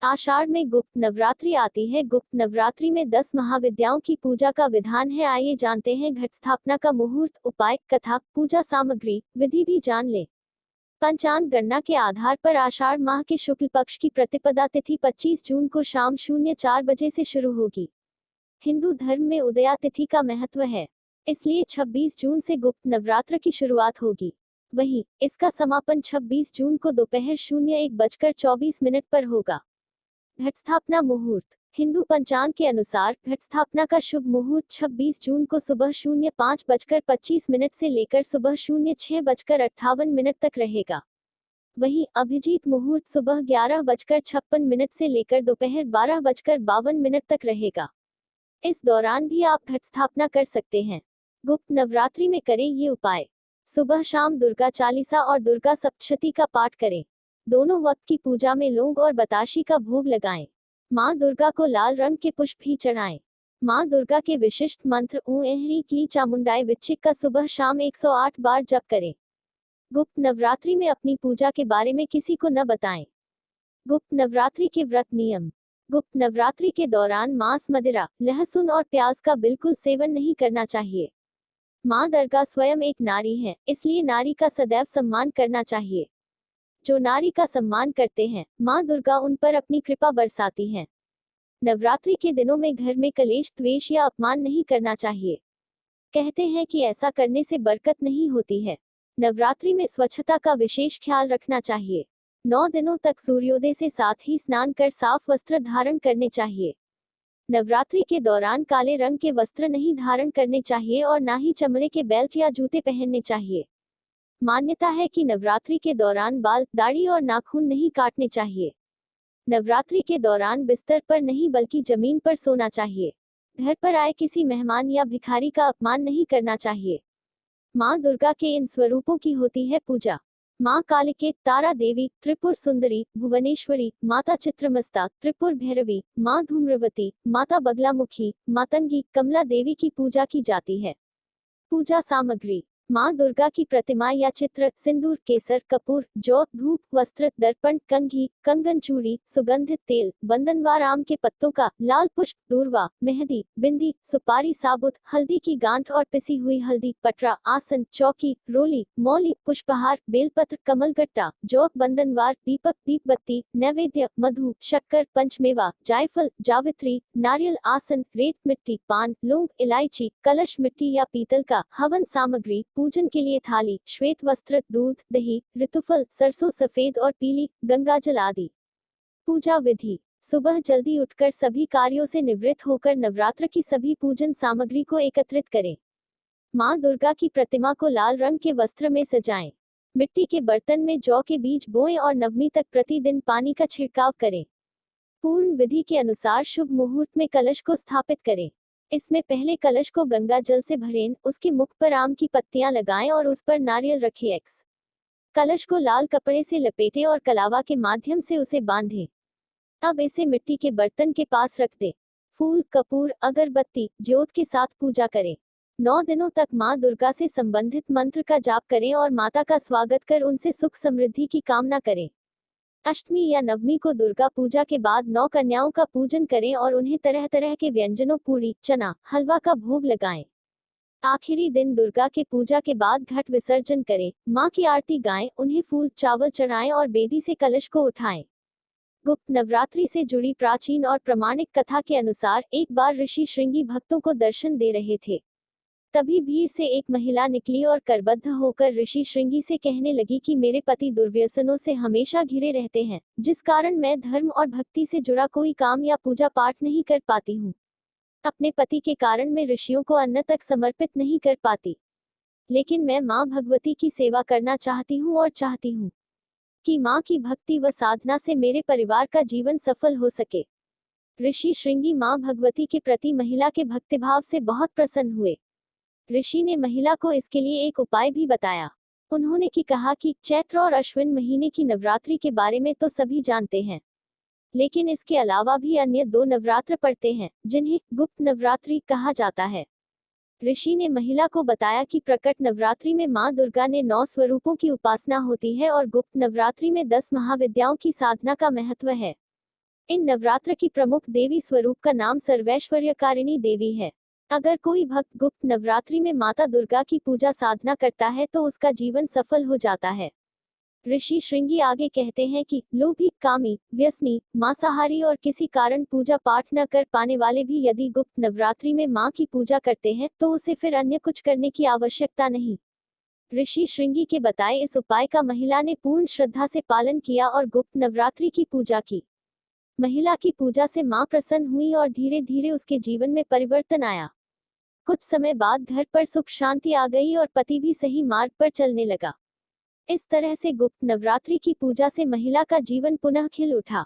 आषाढ़ में गुप्त नवरात्रि आती है। गुप्त नवरात्रि में 10 महाविद्याओं की पूजा का विधान है। आइए जानते हैं घट स्थापना का मुहूर्त, उपाय, कथा, पूजा सामग्री, विधि भी जान लें। पंचांग गणना के आधार पर आषाढ़ माह के शुक्ल पक्ष की प्रतिपदा तिथि 25 जून को शाम 04 बजे से शुरू होगी। हिंदू धर्म में उदया तिथि का महत्व है, इसलिए 26 जून से गुप्त नवरात्र की शुरुआत होगी। वहीं इसका समापन 26 जून को दोपहर 01:24 पर होगा। घट स्थापना मुहूर्त। हिंदू पंचांग के अनुसार घट स्थापना का शुभ मुहूर्त 26 जून को सुबह 05:25 से लेकर सुबह 06:58 तक रहेगा। वहीं अभिजीत मुहूर्त सुबह 11:56 से लेकर दोपहर 12:52 तक रहेगा। इस दौरान भी आप घट स्थापना कर सकते हैं। गुप्त नवरात्रि में करें ये उपाय। सुबह शाम दुर्गा चालीसा और दुर्गा सप्तशती का पाठ करें। दोनों वक्त की पूजा में लौंग और बताशी का भोग लगाएं। माँ दुर्गा को लाल रंग के पुष्प भी चढ़ाएं। माँ दुर्गा के विशिष्ट मंत्र ऊ एहरी की चामुंडाई विच्चिक का सुबह शाम 108 बार जप करें। गुप्त नवरात्रि में अपनी पूजा के बारे में किसी को न बताएं। गुप्त नवरात्रि के व्रत नियम। गुप्त नवरात्रि के दौरान मांस, मदिरा, लहसुन और प्याज का बिल्कुल सेवन नहीं करना चाहिए। माँ दुर्गा स्वयं एक नारी है, इसलिए नारी का सदैव सम्मान करना चाहिए। जो नारी का सम्मान करते हैं, माँ दुर्गा उन पर अपनी कृपा बरसाती हैं। नवरात्रि के दिनों में घर में कलेश, द्वेष या अपमान नहीं करना चाहिए। कहते हैं कि ऐसा करने से बरकत नहीं होती है। नवरात्रि में स्वच्छता का विशेष ख्याल रखना चाहिए। 9 दिनों तक सूर्योदय से साथ ही स्नान कर साफ वस्त्र धारण करने चाहिए। नवरात्रि के दौरान काले रंग के वस्त्र नहीं धारण करने चाहिए और ना ही चमड़े के बेल्ट या जूते पहनने चाहिए। मान्यता है कि नवरात्रि के दौरान बाल, दाढ़ी और नाखून नहीं काटने चाहिए। नवरात्रि के दौरान बिस्तर पर नहीं बल्कि जमीन पर सोना चाहिए। घर पर आए किसी मेहमान या भिखारी का अपमान नहीं करना चाहिए। माँ दुर्गा के इन स्वरूपों की होती है पूजा। माँ कालिके, तारा देवी, त्रिपुर सुंदरी, भुवनेश्वरी, माता चित्रमस्ता, त्रिपुर भैरवी, माँ धूम्रवती, माता बगलामुखी, मातंगी, कमला देवी की पूजा की जाती है। पूजा सामग्री। माँ दुर्गा की प्रतिमा या चित्र, सिंदूर, केसर, कपूर, जौ, धूप, वस्त्र, दर्पण, कंघी, कंगन, चूड़ी, सुगंधित तेल, बंदनवार आम के पत्तों का, लाल पुष्प, दूर्वा, मेहंदी, बिंदी, सुपारी, साबुत, हल्दी की गांठ और पिसी हुई हल्दी, पटरा, आसन, चौकी, रोली, मौली, पुष्पहार, बेलपत्र, कमलगट्टा, जौ, बंदनवार, दीपक, दीपबत्ती, नैवेद्य, मधु, शक्कर, पंचमेवा, जायफल, जावित्री, नारियल, आसन, रेत, मिट्टी, पान, लौंग, इलायची, कलश मिट्टी या पीतल का, हवन सामग्री, पूजन के लिए थाली, श्वेत वस्त्र, दूध, दही, ऋतुफल, सरसों सफेद और पीली, गंगाजल आदि। पूजा विधि। सुबह जल्दी उठकर सभी कार्यों से निवृत्त होकर नवरात्र की सभी पूजन सामग्री को एकत्रित करें। माँ दुर्गा की प्रतिमा को लाल रंग के वस्त्र में सजाएं। मिट्टी के बर्तन में जौ के बीज बोएं और नवमी तक प्रतिदिन पानी का छिड़काव करें। पूर्ण विधि के अनुसार शुभ मुहूर्त में कलश को स्थापित करें। इसमें पहले कलश को गंगा जल से भरें, उसके मुख पर आम की पत्तियां लगाएं और उस पर नारियल रखें। कलश को लाल कपड़े से लपेटें और कलावा के माध्यम से उसे बांधें। अब इसे मिट्टी के बर्तन के पास रख दें। फूल, कपूर, अगरबत्ती, ज्योत के साथ पूजा करें। 9 दिनों तक माँ दुर्गा से संबंधित मंत्र का जाप करें और माता का स्वागत कर उनसे सुख समृद्धि की कामना करें। अष्टमी या नवमी को दुर्गा पूजा के बाद 9 कन्याओं का पूजन करें और उन्हें तरह तरह के व्यंजनों, पूरी, चना, हलवा का भोग लगाएं। आखिरी दिन दुर्गा के पूजा के बाद घट विसर्जन करें, माँ की आरती गाएं, उन्हें फूल, चावल चढ़ाएं और बेदी से कलश को उठाएं। गुप्त नवरात्रि से जुड़ी प्राचीन और प्रमाणिक कथा के अनुसार एक बार ऋषि श्रृंगी भक्तों को दर्शन दे रहे थे। तभी भीड़ से एक महिला निकली और करबद्ध होकर ऋषि श्रृंगी से कहने लगी कि मेरे पति दुर्व्यसनों से हमेशा घिरे रहते हैं, जिस कारण मैं धर्म और भक्ति से जुड़ा कोई काम या पूजा पाठ नहीं कर पाती हूँ। अपने पति के कारण मैं ऋषियों को अन्न तक समर्पित नहीं कर पाती, लेकिन मैं माँ भगवती की सेवा करना चाहती हूँ और चाहती हूँ कि माँ की भक्ति व साधना से मेरे परिवार का जीवन सफल हो सके। ऋषि श्रृंगी माँ भगवती के प्रति महिला के भक्तिभाव से बहुत प्रसन्न हुए। ऋषि ने महिला को इसके लिए एक उपाय भी बताया। उन्होंने कहा कि चैत्र और अश्विन महीने की नवरात्रि के बारे में तो सभी जानते हैं, लेकिन इसके अलावा भी अन्य 2 नवरात्र पड़ते हैं, जिन्हें गुप्त नवरात्रि कहा जाता है। ऋषि ने महिला को बताया कि प्रकट नवरात्रि में माँ दुर्गा ने 9 स्वरूपों की उपासना होती है और गुप्त नवरात्रि में 10 महाविद्याओं की साधना का महत्व है। इन नवरात्र की प्रमुख देवी स्वरूप का नाम सर्वैश्वर्यकारिणी देवी है। अगर कोई भक्त गुप्त नवरात्रि में माता दुर्गा की पूजा साधना करता है तो उसका जीवन सफल हो जाता है। ऋषि श्रृंगी आगे कहते हैं कि लोभी, कामी, व्यसनी, मांसाहारी और किसी कारण पूजा पाठ न कर पाने वाले भी यदि गुप्त नवरात्रि में मां की पूजा करते हैं तो उसे फिर अन्य कुछ करने की आवश्यकता नहीं। ऋषि श्रृंगी के बताए इस उपाय का महिला ने पूर्ण श्रद्धा से पालन किया और गुप्त नवरात्रि की पूजा की। महिला की पूजा से मां प्रसन्न हुई और धीरे धीरे उसके जीवन में परिवर्तन आया। कुछ समय बाद घर पर सुख शांति आ गई और पति भी सही मार्ग पर चलने लगा। इस तरह से गुप्त नवरात्रि की पूजा से महिला का जीवन पुनः खिल उठा।